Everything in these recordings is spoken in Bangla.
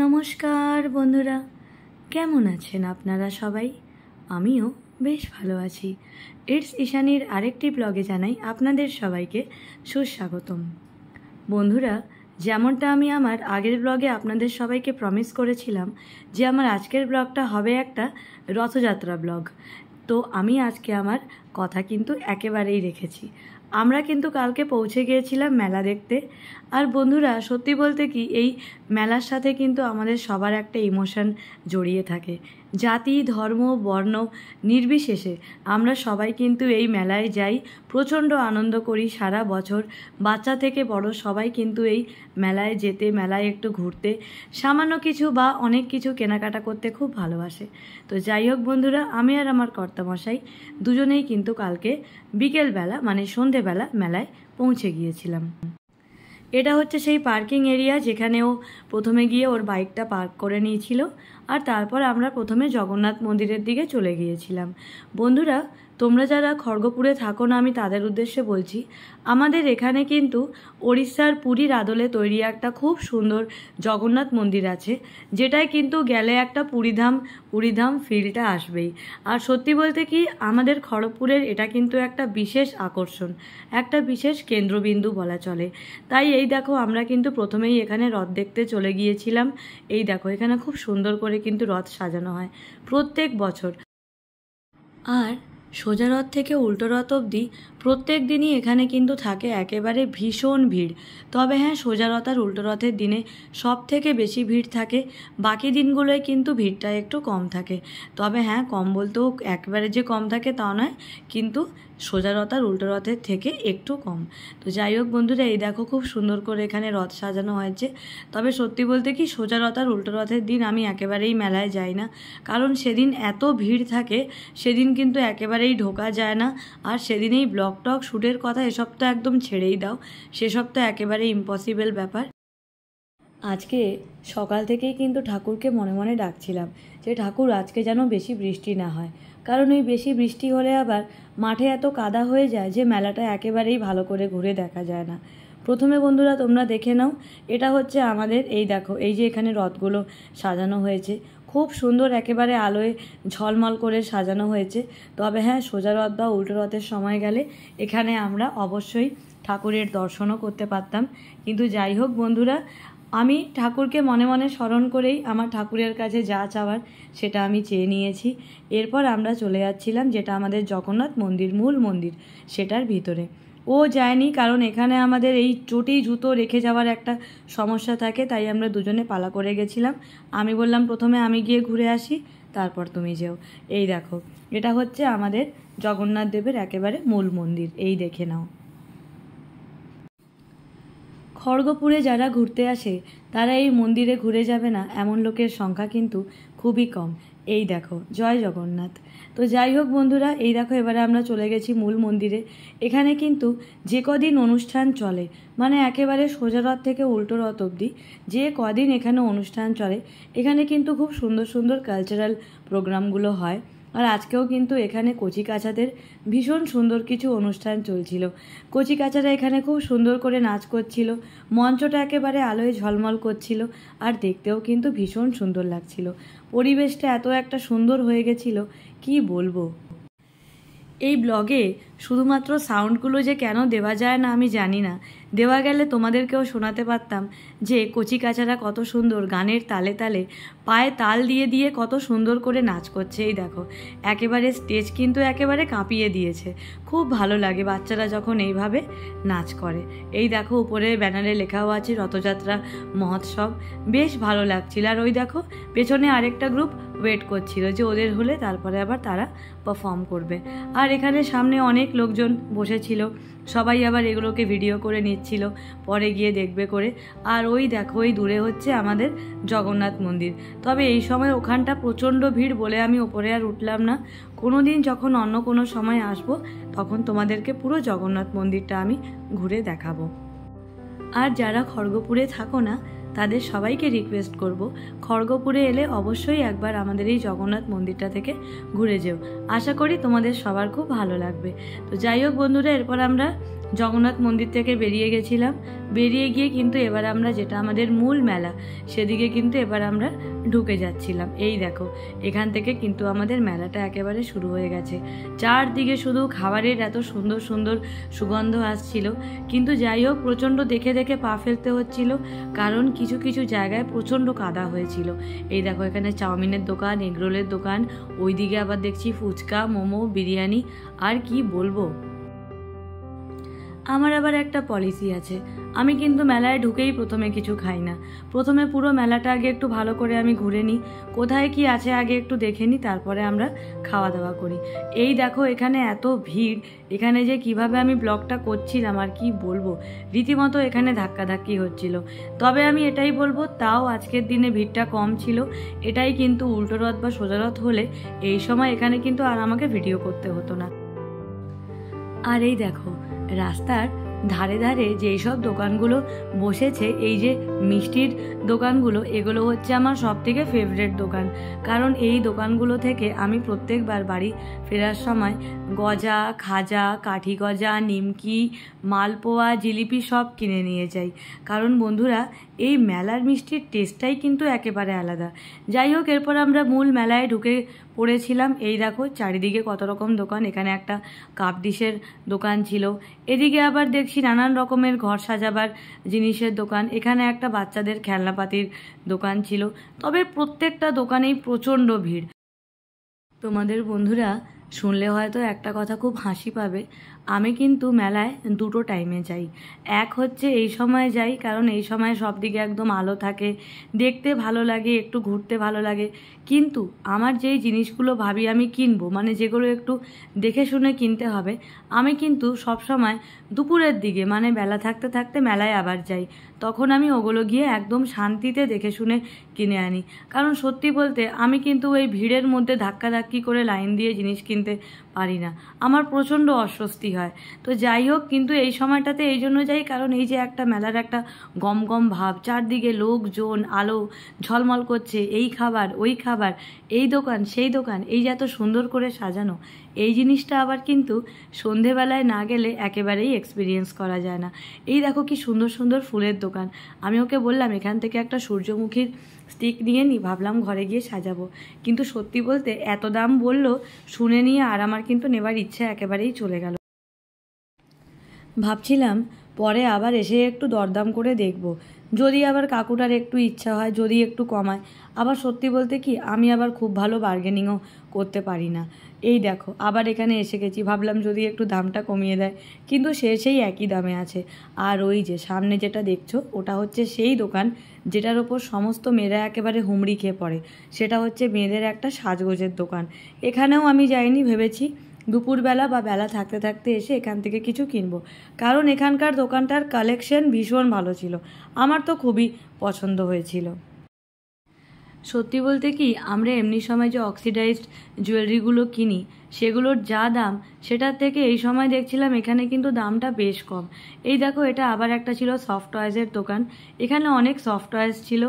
নমস্কার বন্ধুরা, কেমন আছেন আপনারা সবাই? আমিও বেশ ভালো আছি। ইটস ঈশানীর আরেকটি ব্লগে জানাই আপনাদের সবাইকে সুস্বাগতম। বন্ধুরা, যেমনটা আমি আমার আগের ব্লগে আপনাদের সবাইকে প্রমিস করেছিলাম যে আমার আজকের ব্লগটা হবে একটা রথযাত্রা ব্লগ, তো আমি আজকে আমার কথা কিন্তু একেবারেই রেখেছি। আমরা কিন্তু কালকে পৌঁছে গিয়েছিলাম মেলা দেখতে। আর বন্ধুরা, সত্যি বলতে কি, এই মেলার সাথে কিন্তু আমাদের সবার একটা ইমোশন জড়িয়ে থাকে। জাতি, ধর্ম, বর্ণ নির্বিশেষে আমরা সবাই কিন্তু এই মেলায় যাই, প্রচণ্ড আনন্দ করি সারা বছর। বাচ্চা থেকে বড় সবাই কিন্তু এই মেলায় যেতে, মেলায় একটু ঘুরতে, সামান্য কিছু বা অনেক কিছু কেনাকাটা করতে খুব ভালোবাসে। তো যাই হোক বন্ধুরা, আমি আর আমার কর্তামশাই দুজনেই কিন্তু কালকে বিকেলবেলা মানে সন্ধেবেলা মেলায় পৌঁছে গিয়েছিলাম। এটা হচ্ছে সেই পার্কিং এরিয়া যেখানে ও প্রথমে গিয়ে ওর বাইকটা পার্ক করে নিয়েছিল, আর তারপর আমরা প্রথমে জগন্নাথ মন্দিরের দিকে চলে গিয়েছিলাম। বন্ধুরা, তোমরা যারা খড়গপুরে থাকো না, আমি তাদের উদ্দেশ্যে বলছি, আমাদের এখানে কিন্তু ওড়িশার পুরীর আদলে তৈরি একটা খুব সুন্দর জগন্নাথ মন্দির আছে, যেটায় কিন্তু গেলে একটা পুরীধাম ফিলটা আসবেই। আর সত্যি বলতে কি, আমাদের খড়গপুরের এটা কিন্তু একটা বিশেষ আকর্ষণ, একটা বিশেষ কেন্দ্রবিন্দু বলা চলে। তাই এই দেখো, আমরা কিন্তু প্রথমেই এখানে রথ দেখতে চলে গিয়েছিলাম। এই দেখো, এখানে খুব সুন্দর করে কিন্তু রথ সাজানো হয় প্রত্যেক বছর। আর সোজা রথ থেকে উল্টো রথ অবধি প্রত্যেক দিনই এখানে কিন্তু থাকে একেবারে ভীষণ ভিড়। তবে হ্যাঁ, সোজা রথ আর উল্টো রথের দিনে সব থেকে বেশি ভিড় থাকে, বাকি দিনগুলোয় কিন্তু ভিড়টা একটু কম থাকে। তবে হ্যাঁ, কম বলতেও একবারে যে কম থাকে তা নয়, কিন্তু সোজা রথ আর উল্টো রথের থেকে একটু কম। তো যাই হোক বন্ধুরা, এই দেখো খুব সুন্দর করে এখানে রথ সাজানো হয়েছে। তবে সত্যি বলতে কি, সোজা রথ আর উল্টো রথের দিন আমি একেবারেই মেলায় যাই না, কারণ সেদিন এত ভিড় থাকে, সেদিন কিন্তু একেবারেই ঢোকা যায় না। আর সেদিনেই ব্লগ টক শ্যুটের কথা এসব তো একদম ছেড়েই দাও, সেসব তো একেবারে ইম্পসিবল ব্যাপার। আজকে সকাল থেকেই কিন্তু ঠাকুরকে মনে মনে ডাকছিলাম যে ঠাকুর, আজকে যেন বেশি বৃষ্টি না হয়, কারণ ওই বেশি বৃষ্টি হলে আবার মাঠে এত কাদা হয়ে যায় যে মেলাটা একেবারেই ভালো করে ঘুরে দেখা যায় না। প্রথমে বন্ধুরা তোমরা দেখে নাও, এটা হচ্ছে আমাদের, এই দেখো, এই যে এখানে রথগুলো সাজানো হয়েছে, খুব সুন্দর একেবারে আলোয় ঝলমল করে সাজানো হয়েছে। তবে হ্যাঁ, সোজা রথ বা উল্টো রথের সময় গেলে এখানে আমরা অবশ্যই ঠাকুরের দর্শনও করতে পারতাম। কিন্তু যাই হোক বন্ধুরা, আমি ঠাকুরকে মনে মনে স্মরণ করেই আমার ঠাকুরের কাছে যা চাওয়ার সেটা আমি চেয়ে নিয়েছি। এরপর আমরা চলে যাচ্ছিলাম যেটা আমাদের জগন্নাথ মন্দির, মূল মন্দির, সেটার ভিতরে। ও যায়নি, কারণ এখানে আমাদের এই চটি জুতো রেখে যাওয়ার একটা সমস্যা থাকে, তাই আমরা দুজনে পালা করে গেছিলাম। আমি বললাম প্রথমে আমি গিয়ে ঘুরে আসি, তারপর তুমি যেও। এই দেখো, এটা হচ্ছে আমাদের জগন্নাথ দেবের একেবারে মূল মন্দির, এই দেখে নাও। খড়গপুরে যারা ঘুরতে আসে তারা এই মন্দিরে ঘুরে যাবে না এমন লোকের সংখ্যা কিন্তু খুবই কম। এই দেখো, জয় জগন্নাথ। তো যাই হোক বন্ধুরা, এই দেখো এবারে আমরা চলে গেছি মূল মন্দিরে। এখানে কিন্তু যে কদিন অনুষ্ঠান চলে, মানে একেবারে সোজা রথ থেকে উল্টো রথ অবধি যে কদিন এখানে অনুষ্ঠান চলে, এখানে কিন্তু খুব সুন্দর সুন্দর কালচারাল প্রোগ্রামগুলো হয়। আর আজকেও কিন্তু এখানে কচিকাচাদের ভীষণ সুন্দর কিছু অনুষ্ঠান চলছিল। কচিকাচারা এখানে খুব সুন্দর করে নাচ করছিল, মঞ্চটা একেবারে আলোয় ঝলমল করছিল, আর দেখতেও কিন্তু ভীষণ সুন্দর লাগছিল। পরিবেশটা এত একটা সুন্দর হয়ে গেছিল, কি বলবো। এই ব্লগে শুধুমাত্র সাউন্ডগুলো যে কেন দেওয়া যায় না আমি জানি না, দেওয়া গেলে তোমাদেরকেও শোনাতে পারতাম যে কচিকাচারা কত সুন্দর গানের তালে তালে পায়ে তাল দিয়ে দিয়ে কত সুন্দর করে নাচ করছে। এই দেখো, একেবারে স্টেজ কিন্তু একেবারে কাঁপিয়ে দিয়েছে। খুব ভালো লাগে বাচ্চারা যখন এইভাবে নাচ করে। এই দেখো, উপরে ব্যানারে লেখাও আছে রথযাত্রা মহোৎসব, বেশ ভালো লাগছিল। আর ওই দেখো পেছনে আরেকটা গ্রুপ ওয়েট করছিল যে ওদের হলে তারপরে আবার তারা পারফর্ম করবে। আর এখানে সামনে অনেক লোকজন বসেছিল, সবাই আবার এগুলোকে ভিডিও করে নিচ্ছিল, পরে গিয়ে দেখবে করে। আর ওই দেখো, ওই দূরে হচ্ছে আমাদের জগন্নাথ মন্দির। তবে এই সময় ওখানটা প্রচণ্ড ভিড় বলে আমি ওপরে আর উঠলাম না। কোনো দিন যখন অন্য কোনো সময় আসবো তখন তোমাদেরকে পুরো জগন্নাথ মন্দিরটা আমি ঘুরে দেখাবো। আর যারা খড়গপুরে থাকো না তাদের সবাইকে রিকোয়েস্ট করব, খড়গপুরে এলে অবশ্যই একবার আমাদের এই জগন্নাথ মন্দিরটা থেকে ঘুরে যেও। আশা করি তোমাদের সবার খুব ভালো লাগবে। তো যাই হোক বন্ধুরা, এরপর আমরা জগন্নাথ মন্দির থেকে বেরিয়ে গেছিলাম। বেরিয়ে গিয়ে কিন্তু এবার আমরা যেটা আমাদের মূল মেলা সেদিকে কিন্তু এবার আমরা ঢুকে যাচ্ছিলাম। এই দেখো এখান থেকে কিন্তু আমাদের মেলাটা একেবারে শুরু হয়ে গেছে। চারদিকে শুধু খাবারের এত সুন্দর সুন্দর সুগন্ধ আসছিল, কিন্তু যাই হোক প্রচণ্ড দেখে দেখে পা ফেলতে হচ্ছিল, কারণ কিছু কিছু জায়গায় প্রচণ্ড কাদা হয়েছিল। এই দেখো এখানে চাউমিনের দোকান, এগরোলের দোকান, ওইদিকে আবার দেখছি ফুচকা, মোমো, বিরিয়ানি, আর কি বলবো। আমার আবার একটা পলিসি আছে, আমি কিন্তু মেলায় ঢুকেই প্রথমে কিছু খাই না। প্রথমে পুরো মেলাটা আগে একটু ভালো করে আমি ঘুরে নিই, কোথায় কি আছে আগে একটু দেখে নিই, তারপরে আমরা খাওয়া দাওয়া করি। এই দেখো এখানে এত ভিড়, এখানে যে কিভাবে আমি ব্লগটা করছিলাম আর কি বলবো, রীতিমতো এখানে ধাক্কাধাক্কি হচ্ছিল। তবে আমি এটাই বলবো, তাও আজকের দিনে ভিড়টা কম ছিল। এটাই কিন্তু উল্টো রথ বা সোজা রথ হলে এই সময় এখানে কিন্তু আর আমাকে ভিডিও করতে হতো না। আর এই দেখো রাস্তার ধারে ধারে যেই সব দোকানগুলো বসেছে, এই যে মিষ্টির দোকানগুলো, এগুলো হচ্ছে আমার সব থেকে ফেভারিট দোকান। কারণ এই দোকানগুলো থেকে আমি প্রত্যেকবার বাড়ি ফেরার সময় গজা, খাজা, কাঠি গজা, নিমকি, মালপোয়া, জিলিপি সব কিনে নিয়ে যাই। কারণ বন্ধুরা এই মেলার মিষ্টির টেস্টটাই কিন্তু একেবারে আলাদা। যাই হোক এরপর আমরা মূল মেলায় ঢুকে পড়েছিলাম। এই দেখো চারিদিকে কত রকম দোকান, এখানে একটা কাপ ডিশের দোকান ছিল, এদিকে আবার দেখছি নানান রকমের ঘর সাজাবার জিনিসের দোকান, এখানে একটা বাচ্চাদের খেলনাপাতির দোকান ছিল। তবে প্রত্যেকটা দোকানেই প্রচণ্ড ভিড়। তোমাদের বন্ধুরা শুনলে হয়তো একটা কথা খুব হাসি পাবে, আমি কিন্তু মেলায় দুটো টাইমে যাই। এক হচ্ছে এই সময় যাই, কারণ এই সময় সব দিকে একদম আলো থাকে, দেখতে ভালো লাগে, একটু ঘুরতে ভালো লাগে। কিন্তু আমার যেই জিনিসগুলো ভাবি আমি কিনবো, মানে যেগুলো একটু দেখে শুনে কিনতে হবে, আমি কিন্তু সব সময় দুপুরের দিকে, মানে বেলা থাকতে থাকতে মেলায় আবার যাই। তখন আমি ওগুলো গিয়ে একদম শান্তিতে দেখে শুনে কিনে আনি। কারণ সত্যি বলতে আমি কিন্তু ওই ভিড়ের মধ্যে ধাক্কাধাক্কি করে লাইন দিয়ে জিনিস কিনতে পারি না, আমার প্রচণ্ড অস্বস্তি হয়। তো যাই হোক, কিন্তু এই সময়টাতে এই জন্য যাই কারণ এই যে একটা মেলার একটা গম গম ভাব, চারদিকে লোকজন, আলো ঝলমল করছে, এই খাবার ওই খাবার, এই দোকান সেই দোকান, এই যে এত সুন্দর করে সাজানো, এই জিনিসটা আবার কিন্তু সন্ধেবেলায় না গেলে একেবারেই এক্সপিরিয়েন্স করা যায় না। এই দেখো কি সুন্দর সুন্দর ফুলের দোকান, আমি ওকে বললাম এখান থেকে একটা সূর্যমুখীর স্টিক নিয়ে নিই, ভাবলাম ঘরে গিয়ে সাজাবো। কিন্তু সত্যি বলতে এত দাম বললো, শুনে নিয়ে আর আমার কিন্তু নেবার ইচ্ছে একেবারেই চলে গেল। ভাবছিলাম পরে আবার এসে একটু দরদাম করে দেখব, যদি আবার কাকুটার একটু ইচ্ছা হয়, যদি একটু কমায়। আবার সত্যি বলতে কি আমি আবার খুব ভালো বার্গেনিংও করতে পারি না। এই দেখো আবার এখানে এসে গেছি, ভাবলাম যদি একটু দামটা কমিয়ে দেয়, কিন্তু সেই একই দামে আছে। আর ওই যে সামনে যেটা দেখছো ওটা হচ্ছে সেই দোকান যেটার ওপর সমস্ত মেয়েরা একেবারে হুমড়ি খেয়ে পড়ে, সেটা হচ্ছে মেয়েদের একটা সাজগোজের দোকান। এখানেও আমি যাইনি, ভেবেছি দুপুরবেলা বা বেলা থাকতে থাকতে এসে এখান থেকে কিছু কিনবো, কারণ এখানকার দোকানটার কালেকশন ভীষণ ভালো ছিল, আমার তো খুবই পছন্দ হয়েছিল। সত্যি বলতে কি আমরা এমনি সময় যে অক্সিডাইজড জুয়েলারিগুলো কিনি সেগুলোর যা দাম, সেটার থেকে এই সময় দেখছিলাম এখানে কিন্তু দামটা বেশ কম। এই দেখো এটা আবার একটা ছিল সফট টয়েসের দোকান, এখানে অনেক সফট টয়েস ছিল,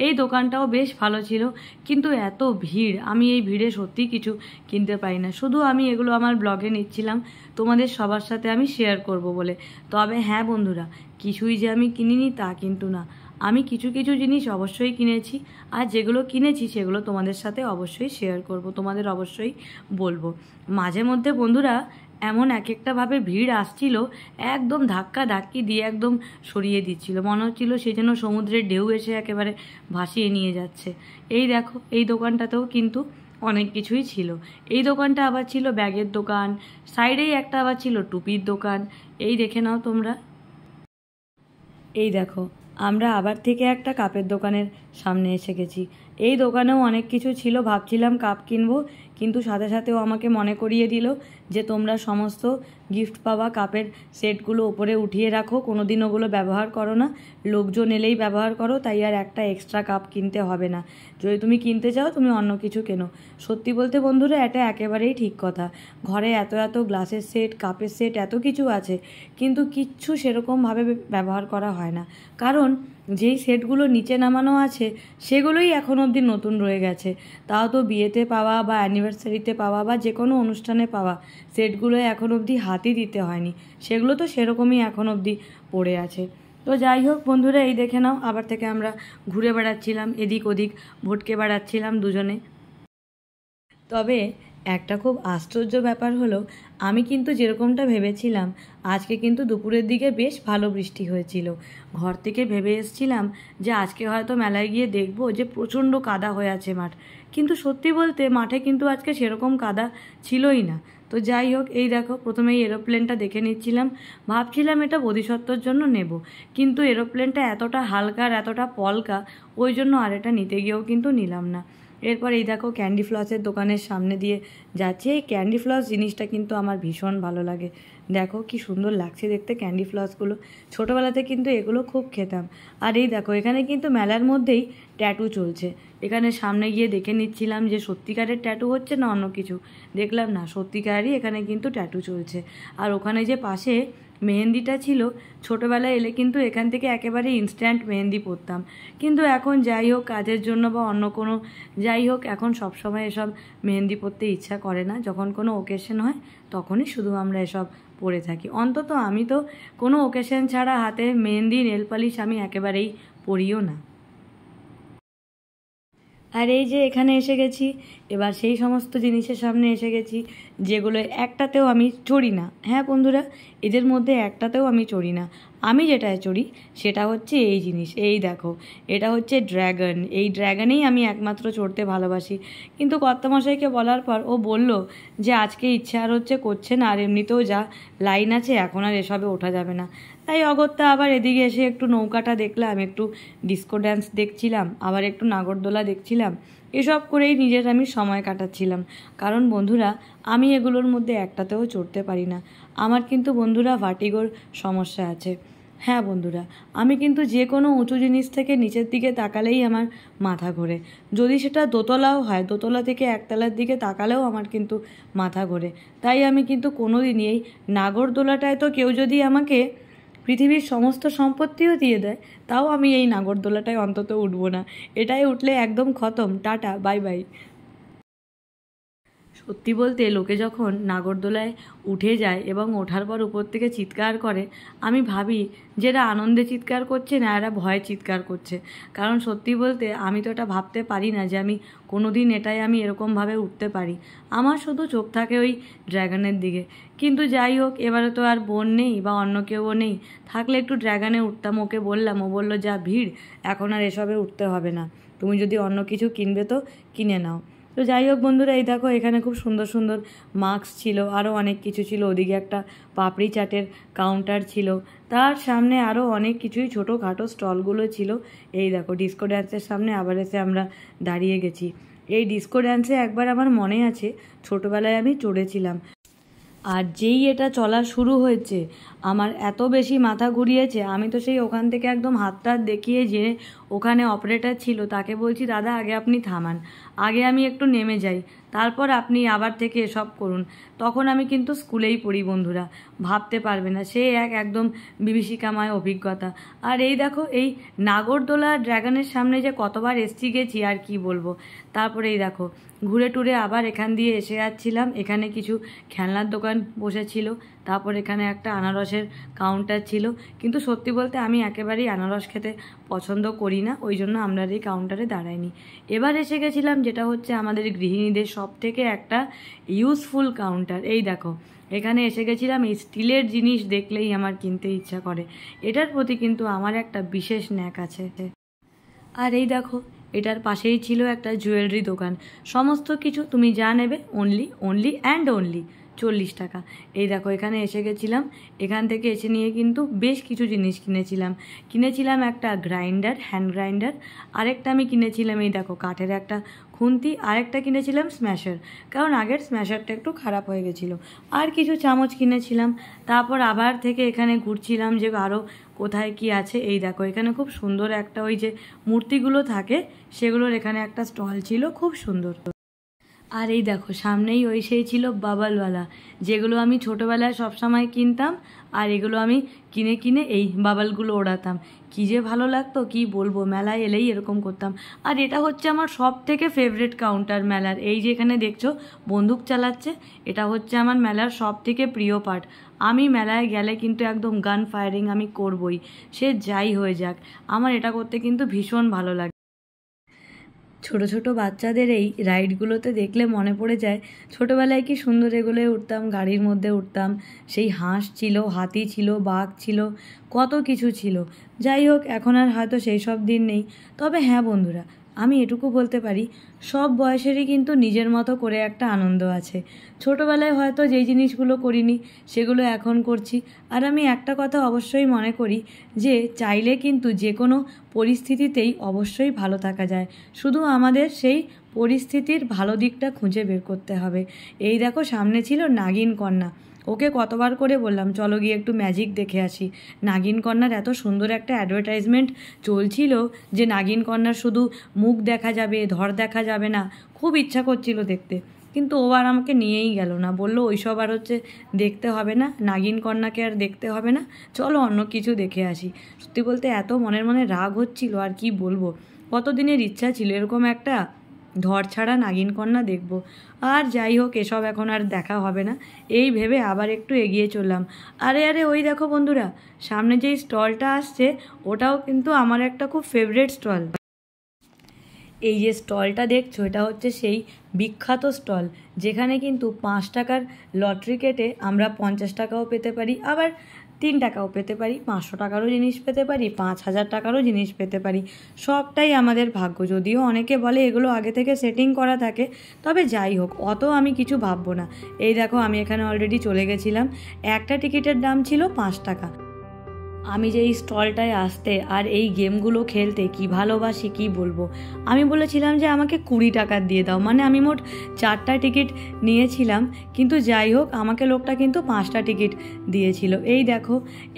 এই দোকানটাও বেশ ভালো ছিল। কিন্তু এত ভিড়, আমি এই ভিড়ে সত্যি কিছু কিনতে পারি না, শুধু আমি এগুলো আমার ব্লগে নিচ্ছিলাম তোমাদের সবার সাথে আমি শেয়ার করব বলে। তবে হ্যাঁ বন্ধুরা, কিছুই যে আমি কিনিনি তা কিন্তু না, আমি কিছু কিছু জিনিস অবশ্যই কিনেছি, আর যেগুলো কিনেছি সেগুলো তোমাদের সাথে অবশ্যই শেয়ার করব, তোমাদের অবশ্যই বলবো। মাঝে মধ্যে বন্ধুরা এমন এক একটাভাবে ভিড় আসছিল, একদম ধাক্কা ধাক্কি দিয়ে একদম সরিয়ে দিচ্ছিল, মনে হচ্ছিল সেই জন্য সমুদ্রের ঢেউ এসে একেবারে ভাসিয়ে নিয়ে যাচ্ছে। এই দেখো এই দোকানটাতেও কিন্তু অনেক কিছুই ছিল। এই দোকানটা আবার ছিল ব্যাগের দোকান, সাইডেই একটা আবার ছিল টুপির দোকান। এই দেখে নাও তোমরা। এই দেখো আমরা আবার থেকে একটা কাপের দোকানের সামনে এসে গেছি। এই দোকানেও অনেক কিছু ছিল, ভাবছিলাম কাপ কিনবো, কিন্তু সাথে সাথেও আমাকে মনে করিয়ে দিল যে তোমরা সমস্ত গিফট পাওয়া কাপের সেটগুলো ওপরে উঠিয়ে রাখো, কোনো দিন ওগুলো ব্যবহার করো না, লোকজন এলেই ব্যবহার করো, তাই আর একটা এক্সট্রা কাপ কিনতে হবে না, যদি তুমি কিনতে চাও তুমি অন্য কিছু কেনো। সত্যি বলতে বন্ধুরা এটা একেবারেই ঠিক কথা, ঘরে এত এত গ্লাসের সেট, কাপের সেট, এত কিছু আছে, কিন্তু কিচ্ছু সেরকমভাবে ব্যবহার করা হয় না, কারণ যেই সেটগুলো নিচে নামানো আছে সেগুলোই এখন অবধি নতুন রয়ে গেছে, তাও তো বিয়েতে পাওয়া বা অ্যানিভার্সারিতে পাওয়া বা যে কোনো অনুষ্ঠানে পাওয়া সেটগুলো এখন অবধি হাতই দিতে হয়নি, সেগুলো তো সেরকমই এখন অবধি পড়ে আছে। তো যাই হোক বন্ধুরা, এই দেখে নাও আবার থেকে আমরা ঘুরে বেড়াচ্ছিলাম, এদিক ওদিক ভটকে বেড়াচ্ছিলাম দুজনে। তবে একটা খুব আশ্চর্য ব্যাপার হলো, আমি কিন্তু যেরকমটা ভেবেছিলাম আজকে কিন্তু দুপুরের দিকে বেশ ভালো বৃষ্টি হয়েছিল। ঘর থেকে ভেবে এসেছিলাম যে আজকে হয়তো মেলায় গিয়ে দেখবো যে প্রচণ্ড কাদা হয়ে আছে মাঠ, কিন্তু সত্যি বলতে মাঠে কিন্তু আজকে সেরকম কাদা ছিলই না। তো যাই হোক, এই দেখো প্রথমেই এরোপ্লেনটা দেখে নিচ্ছিলাম, ভাবছিলাম এটা বোধিসত্ত্বর জন্য নেব, কিন্তু এরোপ্লেনটা এতটা হালকা আর এতটা পলকা, ওই জন্য আর এটা নিতে গিয়েও কিন্তু নিলাম না। এরপর এই দেখো ক্যান্ডি ফ্লসের দোকানের সামনে দিয়ে যাচ্ছে। এই ক্যান্ডি ফ্লস জিনিসটা কিন্তু আমার ভীষণ ভালো লাগে। দেখো কি সুন্দর লাগছে দেখতে ক্যান্ডি ফ্লসগুলো, ছোটোবেলাতে কিন্তু এগুলো খুব খেতাম। আর এই দেখো এখানে কিন্তু মেলার মধ্যেই ট্যাটু চলছে। এখানে সামনে গিয়ে দেখে নিচ্ছিলাম যে সত্যিকারের ট্যাটু হচ্ছে না অন্য কিছু, দেখলাম না সত্যিকারেরই এখানে কিন্তু ট্যাটু চলছে। আর ওখানে যে পাশে মেহেন্দিটা ছিল, ছোটোবেলায় এলে কিন্তু এখান থেকে একেবারে ইনস্ট্যান্ট মেহেন্দি পরতাম, কিন্তু এখন যাই হোক কাজের জন্য বা অন্য কোনো যাই হোক এখন সবসময় এসব মেহেন্দি পরতে ইচ্ছা করে না। যখন কোনো ওকেশন হয় তখনই শুধু আমরা এসব পরে থাকি। অন্তত আমি তো কোনো ওকেশন ছাড়া হাতে মেহেন্দি নেল পালিশ আমি একেবারেই পরিও না। আর এই যে এখানে এসে গেছি, এবার সেই সমস্ত জিনিসের সামনে এসে গেছি যেগুলো একটাতেও আমি চড়ি না। হ্যাঁ বন্ধুরা, এদের মধ্যে একটাতেও আমি চড়ি না। আমি যেটায় চড়ি সেটা হচ্ছে এই জিনিস, এই দেখো এটা হচ্ছে ড্র্যাগন। এই ড্র্যাগনেই আমি একমাত্র চড়তে ভালোবাসি, কিন্তু কর্তামশাইকে বলার পর ও বলল যে আজকে ইচ্ছে আর হচ্ছে করছে না, আর এমনিতেও যা লাইন আছে এখন আর এসবে ওঠা যাবে না। তাই অগত্যা আবার এদিকে এসে একটু নৌকাটা দেখলাম, একটু ডিস্কো ড্যান্স দেখছিলাম, আবার একটু নাগরদোলা দেখছিলাম। এসব করেই নিজের আমি সময় কাটাচ্ছিলাম। কারণ বন্ধুরা আমি এগুলোর মধ্যে একটাতেও চড়তে পারি না। আমার কিন্তু বন্ধুরা ভার্টিগোর সমস্যা আছে। হ্যাঁ বন্ধুরা, আমি কিন্তু যে কোনো উঁচু জিনিস থেকে নিচের দিকে তাকালেই আমার মাথা ঘোরে। যদি সেটা দোতলাও হয়, দোতলা থেকে একতলার দিকে তাকালেও আমার কিন্তু মাথা ঘোরে। তাই আমি কিন্তু কোনো দিনই এই নাগরদোলাটায় তো কেউ যদি আমাকে পৃথিবীর সমস্ত সম্পত্তিও দিয়ে দেয়, তাও আমি এই নাগরদোলাটায় অন্তত উঠবো না। এটাই উঠলে একদম খতম, টাটা বাই বাই। সত্যি বলতে লোকে যখন নাগরদোলায় উঠে যায় এবং ওঠার পর উপর থেকে চিৎকার করে, আমি ভাবি যে এরা আনন্দে চিৎকার করছে না এরা ভয়ে চিৎকার করছে। কারণ সত্যি বলতে আমি তো এটা ভাবতে পারি না যে আমি কোনো দিন এটাই আমি এরকমভাবে উঠতে পারি। আমার শুধু চোখ থাকে ওই ড্র্যাগনের দিকে। কিন্তু যাই হোক, এবারে তো আর বোন নেই বা অন্য কেউও নেই, থাকলে একটু ড্র্যাগনে উঠতাম। ওকে বললাম, ও বললো যা ভিড়, এখন আর এসবে উঠতে হবে না, তুমি যদি অন্য কিছু কিনবে তো কিনে নাও। তো যাই হোক বন্ধুরা, এই দেখো এখানে খুব সুন্দর সুন্দর মাস্ক ছিল, আরও অনেক কিছু ছিল। ওদিকে একটা পাপড়ি চাটের কাউন্টার ছিল, তার সামনে আরও অনেক কিছুই ছোটোখাটো স্টলগুলো ছিল। এই দেখো ডিস্কো ড্যান্সের সামনে আবার এসে আমরা দাঁড়িয়ে গেছি। এই ডিস্কো ড্যান্সে একবার আমার মনে আছে ছোটোবেলায় আমি চড়েছিলাম, আর যেই এটা চলা শুরু হয়েছে আমার এত বেশি মাথা ঘুরিয়েছে, আমি তো সেই ওখান থেকে একদম হাতটা দেখিয়ে যে ওখানে অপারেটর ছিল তাকে বলছি, দাদা আগে আপনি থামান, আগে আমি একটু নেমে যাই, তারপর আপনি আবার থেকে এসব করুন। তখন আমি কিন্তু স্কুলেই পড়ি বন্ধুরা, ভাবতে পারবে না, সে একদম বিভীষিকাময় অভিজ্ঞতা। আর এই দেখো এই নাগরদোলা ড্র্যাগনের সামনে যে কতবার এসছি গেছি আর কি বলবো। তারপরে এই দেখো ঘুরে টুরে আবার এখান দিয়ে এসে যাচ্ছিলাম। এখানে কিছু খেলনার দোকান বসেছিল, তারপর এখানে একটা আনারসের কাউন্টার ছিল, কিন্তু সত্যি বলতে আমি একেবারেই আনারস খেতে পছন্দ করি না, ওই জন্য আমরা এই কাউন্টারে দাঁড়াইনি। এবার এসে গেছিলাম যেটা হচ্ছে আমাদের গৃহিণীদের সব থেকে একটা ইউজফুল কাউন্টার। এই দেখো এখানে এসে গেছিলাম, এই স্টিলের জিনিস দেখলেই আমার কিনতে ইচ্ছা করে, এটার প্রতি কিন্তু আমার একটা বিশেষ ন্যাক আছে। আর এই দেখো এটার পাশেই ছিল একটা জুয়েলারি দোকান, সমস্ত কিছু তুমি যা নেবে অনলি অনলি অ্যান্ড অনলি 40 টাকা। এই দেখো এখানে এসে গেছিলাম, এখান থেকে এসে নিয়ে কিন্তু বেশ কিছু জিনিস কিনেছিলাম একটা গ্রাইন্ডার, হ্যান্ড গ্রাইন্ডার, আরেকটা আমি কিনেছিলাম এই দেখো কাঠের একটা খুন্তি, আরেকটা কিনেছিলাম স্ম্যাশার, কারণ আগের স্ম্যাশারটা একটু খারাপ হয়ে গেছিলো, আর কিছু চামচ কিনেছিলাম। তারপর আবার থেকে এখানে ঘুরছিলাম যে আরও কোথায় কি আছে। এই দেখো এখানে খুব সুন্দর একটা ওই যে মূর্তিগুলো থাকে সেগুলোর এখানে একটা স্টল ছিল, খুব সুন্দর। আর এই দেখো সামনেই ওই সেই ছিল বাবলওয়ালা, যেগুলো আমি ছোটোবেলায় সবসময় কিনতাম, আর এগুলো আমি কিনে কিনে এই বাবলগুলো ওড়াতাম। কী যে ভালো লাগতো কি বলবো, মেলায় এলেই এরকম করতাম। আর এটা হচ্ছে আমার সব থেকে ফেভারিট কাউন্টার মেলার। এই যে এখানে দেখছো বন্দুক চালাচ্ছে, এটা হচ্ছে আমার মেলার সব থেকে প্রিয় পার্ট। আমি মেলায় গেলে কিন্তু একদম গান ফায়ারিং আমি করবই, সে যাই হয়ে যাক। আমার এটা করতে কিন্তু ভীষণ ভালো লাগে। ছোট ছোট বাচ্চাদের এই রাইডগুলোতে দেখলে মনে পড়ে যায় ছোটোবেলায় কি সুন্দর এগুলোয় উঠতাম, গাড়ির মধ্যে উঠতাম, সেই হাঁস ছিল, হাতি ছিল, বাঘ ছিল, কত কিছু ছিল। যাই হোক, এখন আর হয়তো সেই সব দিন নেই। তবে হ্যাঁ বন্ধুরা, আমি এটুকু বলতে পারি, সব বয়সেরই কিন্তু নিজের মতো করে একটা আনন্দ আছে। ছোটোবেলায় হয়তো যেই জিনিসগুলো করিনি সেগুলো এখন করছি। আর আমি একটা কথা অবশ্যই মনে করি যে চাইলে কিন্তু যে কোনো পরিস্থিতিতেই অবশ্যই ভালো থাকা যায়, শুধু আমাদের সেই পরিস্থিতির ভালো দিকটা খুঁজে বের করতে হবে। এই দেখো, সামনে ছিল নাগিন কন্যা, ওকে কতবার করে বললাম চলো গিয়ে একটু ম্যাজিক দেখে আসি। নাগিন কন্যার এত সুন্দর একটা অ্যাডভার্টাইজমেন্ট চলছিল যে নাগিন কন্যার শুধু মুখ দেখা যাবে, ধর দেখা যাবে না। খুব ইচ্ছা করছিল দেখতে, কিন্তু ও আর আমাকে নিয়েই গেল না। বললো ওইসব আর দেখতে হবে না, নাগিন কন্যাকে আর দেখতে হবে না, চলো অন্য কিছু দেখে আসি। সত্যি বলতে এত মনের মনে রাগ হচ্ছিল, আর কি বলবো। কতদিনের ইচ্ছা ছিল এরকম একটা ধর ছাড়া নাগিন কন্যা দেখব। আর যাই হোক, এসব এখন আর দেখা হবে না, এই ভেবে আবার একটু এগিয়ে চললাম। আরে আরে ওই দেখো বন্ধুরা, সামনে যেই স্টলটা আসছে ওটাও কিন্তু আমার একটা খুব ফেভারিট স্টল। এই যে স্টলটা দেখছো, এটা হচ্ছে সেই বিখ্যাত স্টল যেখানে কিন্তু 5 টাকার লটারি কেটে আমরা 50 টাকাও পেতে পারি, আবার 3 টাকাও পেতে পারি, 500 টাকারও জিনিস পেতে পারি, 5000 টাকারও জিনিস পেতে পারি। সবটাই আমাদের ভাগ্য। যদিও অনেকে বলে এগুলো আগে থেকে সেটিং করা থাকে, তবে যাই হোক, অত আমি কিছু ভাববো না। এই দেখো, আমি এখানে অলরেডি চলে গেছিলাম। একটা টিকিটের দাম ছিল 5 টাকা। আমি যে এই স্টলটায় আসতে আর এই গেমগুলো খেলতে কি ভালোবাসি কি বলবো। আমি বলেছিলাম যে আমাকে 20 টাকা দিয়ে দাও, মানে আমি মোট 4টা টিকিট নিয়েছিলাম, কিন্তু যাই হোক আমাকে লোকটা কিন্তু 5টা টিকিট দিয়েছিল। এই দেখো,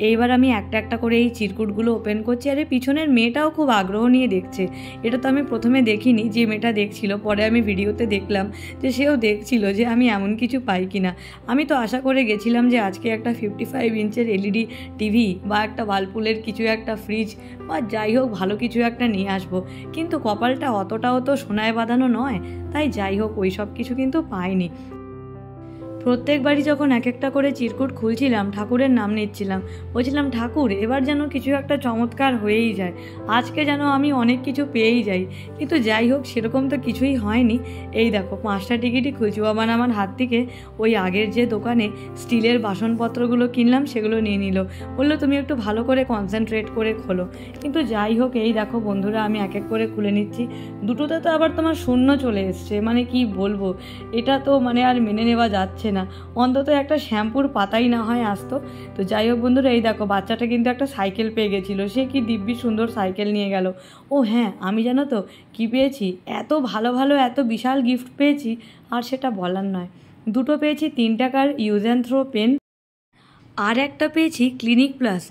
এইবার আমি একটা একটা করে এই চিরকুটগুলো ওপেন করছি। আর এই পিছনের মেয়েটাও খুব আগ্রহ নিয়ে দেখছে। এটা তো আমি প্রথমে দেখিনি, যে মেয়েটা দেখছিল, পরে আমি ভিডিওতে দেখলাম যে সেও দেখছিল যে আমি এমন কিছু পাই কিনা। আমি তো আশা করে গেছিলাম যে আজকে একটা 55 ইঞ্চের এলইডি টিভি বা একটা ওয়ালপুলের কিছু একটা ফ্রিজ বা যাই হোক ভালো কিছু একটা নিয়ে আসবো, কিন্তু কপালটা অতটাও তো সোনায় বাঁধানো নয়, তাই যাই হোক ওই সব কিছু কিন্তু পাইনি। প্রত্যেকবারই যখন এক একটা করে চিরকুট খুলছিলাম, ঠাকুরের নাম নিচ্ছিলাম, বলছিলাম ঠাকুর এবার যেন কিছু একটা চমৎকার হয়েই যায়, আজকে যেন আমি অনেক কিছু পেয়েই যাই। কিন্তু যাই হোক, সেরকম তো কিছুই হয়নি। এই দেখো, 5টা টিকিটই খুঁজবো। আবার আমার হাত থেকে ওই আগের যে দোকানে স্টিলের বাসনপত্রগুলো কিনলাম সেগুলো নিয়ে নিল, বললো তুমি একটু ভালো করে কনসেন্ট্রেট করে খোলো। কিন্তু যাই হোক, এই দেখো বন্ধুরা, আমি এক এক করে খুলে নিচ্ছি। দুটোতে তো আবার তোমার শূন্য চলে এসছে, মানে কি বলবো, এটা তো মানে আর মেনে নেওয়া যাচ্ছে না। অন্তত একটা শ্যাম্পুর পাতাই না হয় আসতো। তো যাই হোক বন্ধুরা, এই দেখো, বাচ্চাটা কিন্তু একটা সাইকেল পেয়ে গেছিলো, সে কি দিব্যি সুন্দর সাইকেল নিয়ে গেল। ও হ্যাঁ, আমি জানো তো কি পেয়েছি, এত ভালো ভালো এত বিশাল গিফট পেয়েছি, আর সেটা বলার নয়। দুটো পেয়েছি 3 টাকার ইউজ অ্যান্ড থ্রো পেন, আর একটা পেয়েছি ক্লিনিক প্লাস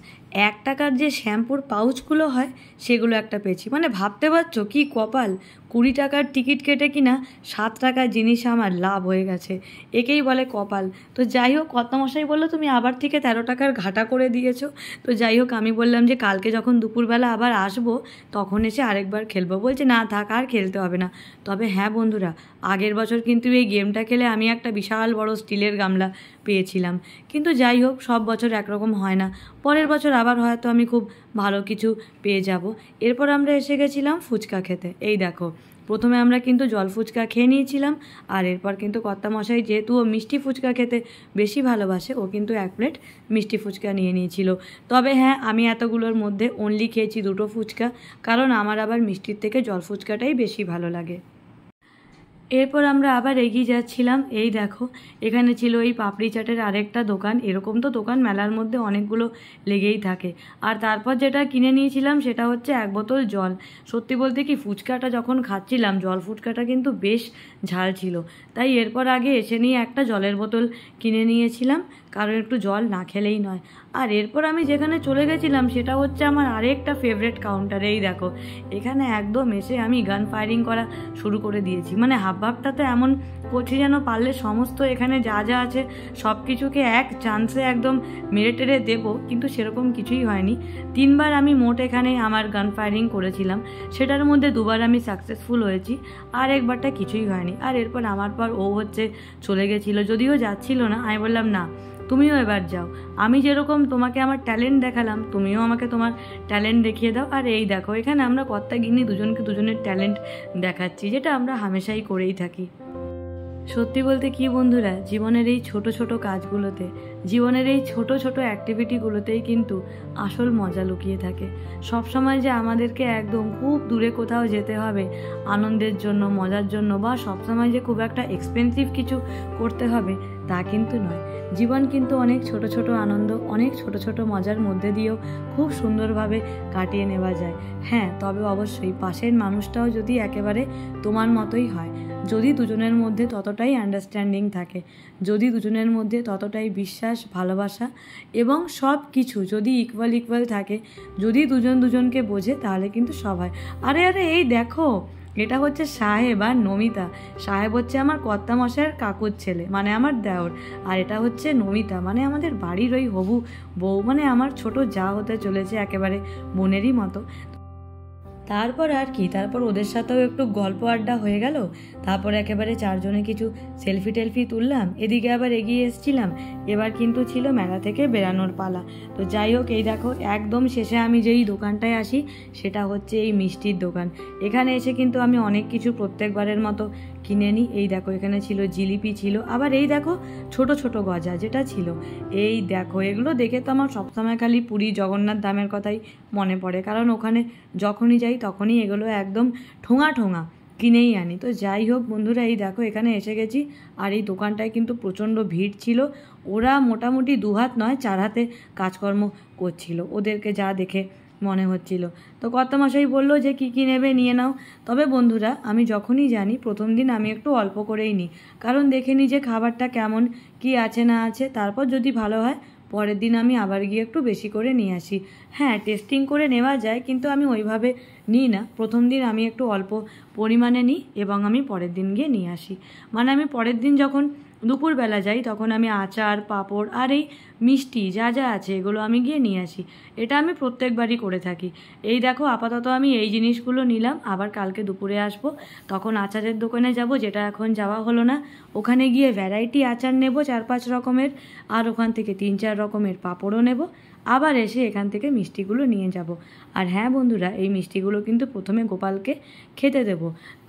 1 টাকার যে শ্যাম্পুর পাউচগুলো হয় সেগুলো একটা পেয়েছি। মানে ভাবতে পারছো কি কপাল, 20 টাকার টিকিট কেটে কিনা 7 টাকার জিনিস আমার লাভ হয়ে গেছে, একেই বলে কপাল। তো যাই হোক, কর্তামশাই বললো তুমি আবার থেকে 13 টাকার ঘাটা করে দিয়েছো। তো যাই হোক, আমি বললাম যে কালকে যখন দুপুরবেলা আবার আসবো তখন এসে আরেকবার খেলবো। বলছে না থাক, আর খেলতে হবে না। তবে হ্যাঁ বন্ধুরা, আগের বছর কিন্তু এই গেমটা খেলে আমি একটা বিশাল বড় স্টিলের গামলা পেয়েছিলাম। কিন্তু যাই হোক, সব বছর একরকম হয় না, পরের বছর আবার হয়তো আমি খুব ভালো কিছু পেয়ে যাব। এরপর আমরা এসে গেছিলাম ফুচকা খেতে। এই দেখো, প্রথমে আমরা কিন্তু জল ফুচকা খেয়ে নিয়েছিলাম, আর এরপর কিন্তু কর্তামশাই যেহেতু ও মিষ্টি ফুচকা খেতে বেশি ভালোবাসে, ও কিন্তু 1 প্লেট মিষ্টি ফুচকা নিয়ে নিয়েছিল। তবে হ্যাঁ, আমি এতগুলোর মধ্যে অনলি খেয়েছি 2টো ফুচকা, কারণ আমার আবার মিষ্টির থেকে জল ফুচকাটাই বেশি ভালো লাগে। এরপর আমরা আবার এগিয়ে যাচ্ছিলাম। এই দেখো, এখানে ছিল এই পাপড়ি চাটের আরেকটা দোকান। এরকম তো দোকান মেলার মধ্যে অনেকগুলো লেগেই থাকে। আর তারপর যেটা কিনে নিয়েছিলাম সেটা হচ্ছে 1 বোতল জল। সত্যি বলতে কি, ফুচকাটা যখন খাচ্ছিলাম, জল ফুচকাটা কিন্তু বেশ ঝাল ছিল, তাই এরপর আগে এসে নিয়ে একটা জলের বোতল কিনে নিয়েছিলাম, কারণ একটু জল না খেলেই নয়। আর এরপর আমি যেখানে চলে গেছিলাম সেটা হচ্ছে আমার আরেকটা ফেভারিট কাউন্টার। এই দেখো, এখানে একদম এসে আমি গান ফায়ারিং করা শুরু করে দিয়েছি। মানে হাবভাবটা তো এমন করছি যেন পারলে সমস্ত এখানে যা যা আছে সব কিছুকে এক চান্সে একদম মেরে টেরে দেবো, কিন্তু সেরকম কিছুই হয়নি। 3বার আমি মোট এখানে আমার গান ফায়ারিং করেছিলাম, সেটার মধ্যে 2বার আমি সাকসেসফুল হয়েছি, আর একবারটা কিছুই হয়নি। আর এরপর আমার পর ও চলে গেছিলো, যদিও যাচ্ছিল না। আমি বললাম না, তুমিও এবার যাও, আমি যেরকম তোমাকে আমার ট্যালেন্ট দেখালাম তুমিও আমাকে তোমার ট্যালেন্ট দেখিয়ে দাও। আর এই দেখো এখানে আমরা কর্তা গিন্নি দুজনকে দুজনের ট্যালেন্ট দেখাচ্ছি, যেটা আমরা হামেশাই করেই থাকি। সত্যি বলতে কি বন্ধুরা, জীবনের এই ছোট ছোট কাজগুলোতে, জীবনের এই ছোট ছোট অ্যাক্টিভিটিগুলোতেই কিন্তু আসল মজা লুকিয়ে থাকে। সবসময় যে আমাদেরকে একদম খুব দূরে কোথাও যেতে হবে আনন্দের জন্য, মজার জন্য, বা সবসময় যে খুব একটা এক্সপেন্সিভ কিছু করতে হবে তা কিন্তু নয়। জীবন কিন্তু অনেক ছোট ছোট আনন্দ, অনেক ছোট ছোট মজার মধ্যে দিয়েও খুব সুন্দরভাবে কাটিয়ে নেওয়া যায়। হ্যাঁ, তবে অবশ্যই পাশের মানুষটাও যদি একেবারে তোমার মতোই হয়, যদি দুজনের মধ্যে ততটাই আন্ডারস্ট্যান্ডিং থাকে, যদি দুজনের মধ্যে ততটাই বিশ্বাস, ভালোবাসা এবং সব কিছু যদি ইকুয়াল থাকে, যদি দুজন দুজনকে বোঝে, তাহলে কিন্তু সব হয়। আরে আরে এই দেখো, এটা হচ্ছে সাহেব আর নমিতা। সাহেব হচ্ছে আমার কর্তামশাইয়ের কাকুর ছেলে, মানে আমার দেওর, আর এটা হচ্ছে নমিতা, মানে আমাদের বাড়ির ওই হবু বউ, মানে আমার ছোট যা হতে চলেছে, একেবারে বোনেরই মতো। তারপর আর কি, তারপর ওদের সাথেও একটু গল্প আড্ডা হয়ে গেল। তারপর একেবারে চারজনে কিছু সেলফি টেলফি তুললাম, এদিকে আবার এগিয়ে এসেছিলাম। এবার কিন্তু ছিল মেলা থেকে বেরানোর পালা। তো যাই হোক, এই দেখো একদম শেষে আমি যেই দোকানটায় আসি সেটা হচ্ছে এই মিষ্টির দোকান। এখানে এসে কিন্তু আমি অনেক কিছু প্রত্যেকবারের মতো কিনে নিই। এই দেখো এখানে ছিল জিলিপি, ছিল আবার এই দেখো ছোট ছোট গজা যেটা ছিল। এই দেখো এগুলো দেখে তো আমার সবসময় খালি পুরী জগন্নাথ ধামের কথাই মনে পড়ে, কারণ ওখানে যখনই যাই তখনই এগুলো একদম ঠোঙা ঠোঙা কিনেই আনি। তো যাই হোক বন্ধুরা, এই দেখো এখানে এসে গেছি, আর এই দোকানটায় কিন্তু প্রচণ্ড ভিড় ছিল। ওরা মোটামুটি 2 হাত নয় 4 হাতে কাজকর্ম করছিল, ওদেরকে যা দেখে মনে হচ্ছিল। তো কর্তামশাই বললো যে কী নেবে নিয়ে নাও। তবে বন্ধুরা, আমি যখনই জানি প্রথম দিন আমি একটু অল্প করেই নিই, কারণ দেখে নিই যে খাবারটা কেমন কি আছে না আছে, তারপর যদি ভালো হয় পরের দিন আমি আবার গিয়ে একটু বেশি করে নিয়ে আসি। হ্যাঁ, টেস্টিং করে নেওয়া যায়, কিন্তু আমি ওইভাবে নিই না। প্রথম দিন আমি একটু অল্প পরিমাণে নিই এবং আমি পরের দিন গিয়ে নিয়ে আসি। মানে আমি পরের দিন যখন দুপুরবেলা যাই তখন আমি আচার, পাঁপড় আর এই মিষ্টি যা যা আছে এগুলো আমি গিয়ে নিয়ে আসি। এটা আমি প্রত্যেকবারই করে থাকি। এই দেখো আপাতত আমি এই জিনিসগুলো নিলাম, আবার কালকে দুপুরে আসব, তখন আচারের দোকানে যাব, যেটা এখন যাওয়া হলো না। ওখানে গিয়ে ভ্যারাইটি আচার নেব 4-5 রকমের, আর ওখান থেকে 3-4 রকমের পাঁপড়ও নেব। আবার এসে এখান থেকে মিষ্টিগুলো নিয়ে যাব। আর হ্যাঁ বন্ধুরা, এই মিষ্টিগুলো কিন্তু প্রথমে গোপালকে খেতে দেব,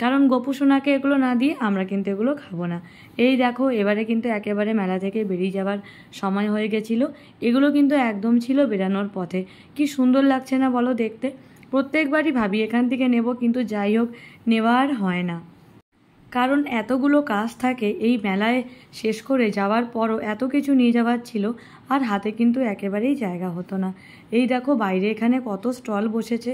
কারণ গোপু সোনাকে এগুলো না দিয়ে আমরা কিন্তু এগুলো খাবো না। এই দেখো এবারে কিন্তু একেবারে মেলা থেকে বেরিয়ে যাওয়ার সময় হয়ে গেছিলো। এগুলো কিন্তু একদম ছিল বেরানোর পথে। কি সুন্দর লাগছে না বলো দেখতে? প্রত্যেকবারই ভাবি এখান থেকে নেব, কিন্তু যাই হোক নেওয়া আর হয় না, কারণ এতগুলো কাজ থাকে এই মেলায় শেষ করে যাওয়ার পরও এত কিছু নিয়ে যাওয়ার ছিল, আর হাতে কিন্তু একেবারেই জায়গা হতো না। এই দেখো বাইরে এখানে কত স্টল বসেছে।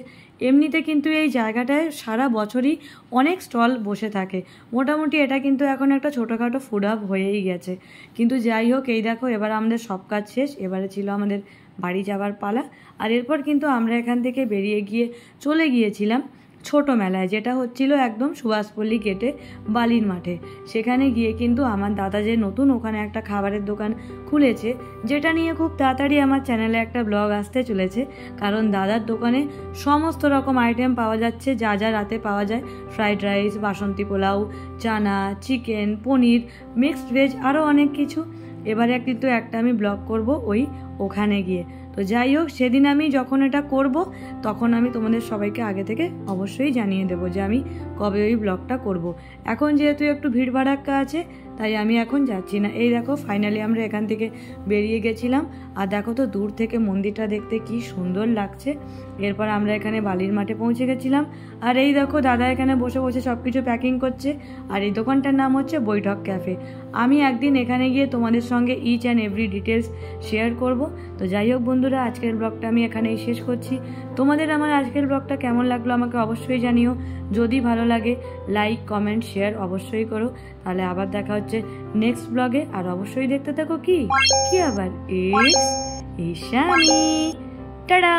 এমনিতে কিন্তু এই জায়গাটায় সারা বছরই অনেক স্টল বসে থাকে, মোটামুটি এটা কিন্তু এখন একটা ছোটোখাটো ফুড হাব হয়েই গেছে। কিন্তু যাই হোক, এই দেখো এবার আমাদের সব কাজ শেষ, এবারে ছিল আমাদের বাড়ি যাওয়ার পালা। আর এরপর কিন্তু আমরা এখান থেকে বেরিয়ে গিয়ে চলে গিয়েছিলাম ছোট মেলায়, যেটা হচ্ছিল একদম সুভাষপল্লী গেটে বালির মাঠে। সেখানে গিয়ে কিন্তু আমার দাদা যে নতুন ওখানে একটা খাবারের দোকান খুলেছে, যেটা নিয়ে খুব তাড়াতাড়ি আমার চ্যানেলে একটা ব্লগ আসতে চলেছে, কারণ দাদার দোকানে সমস্ত রকম আইটেম পাওয়া যাচ্ছে, যা যা রাতে পাওয়া যায়, ফ্রাইড রাইস, বাসন্তী পোলাও, চানা, চিকেন, পনির, মিক্সড ভেজ, আরও অনেক কিছু। এবারে কিন্তু একটা আমি ব্লগ করব ওখানে গিয়ে। তো যাই হোক, সেদিন আমি যখন এটা করব তখন আমি তোমাদের সবাইকে আগে থেকে অবশ্যই জানিয়ে দেবো যে আমি কবে ওই ব্লগটা করব। এখন যেহেতু একটু ভিড় ভাড়াক্কা আছে, তাই আমি এখন যাচ্ছি না। এই দেখো ফাইনালি আমরা এখান থেকে বেরিয়ে গেছিলাম, আর দেখো তো দূর থেকে মন্দিরটা দেখতে কি সুন্দর লাগছে। এরপর আমরা এখানে বালির মাঠে পৌঁছে গেছিলাম, আর এই দেখো দাদা এখানে বসে বসে সব কিছু প্যাকিং করছে, আর এই দোকানটার নাম হচ্ছে বৈঠক ক্যাফে। আমি একদিন এখানে গিয়ে তোমাদের সঙ্গে each and every details share করব। তো যাই হোক বন্ধুরা, আজকের ব্লগটা আমি এখানেই শেষ করছি। তোমাদের আমার আজকের ব্লগটা কেমন লাগলো আমাকে অবশ্যই জানিও। যদি ভালো লাগে লাইক, কমেন্ট, শেয়ার অবশ্যই করো। তাহলে আবার দেখা হচ্ছে নেক্সট ব্লগে, আর অবশ্যই দেখতে থাকো কি আবার ঈশানী। টাটা।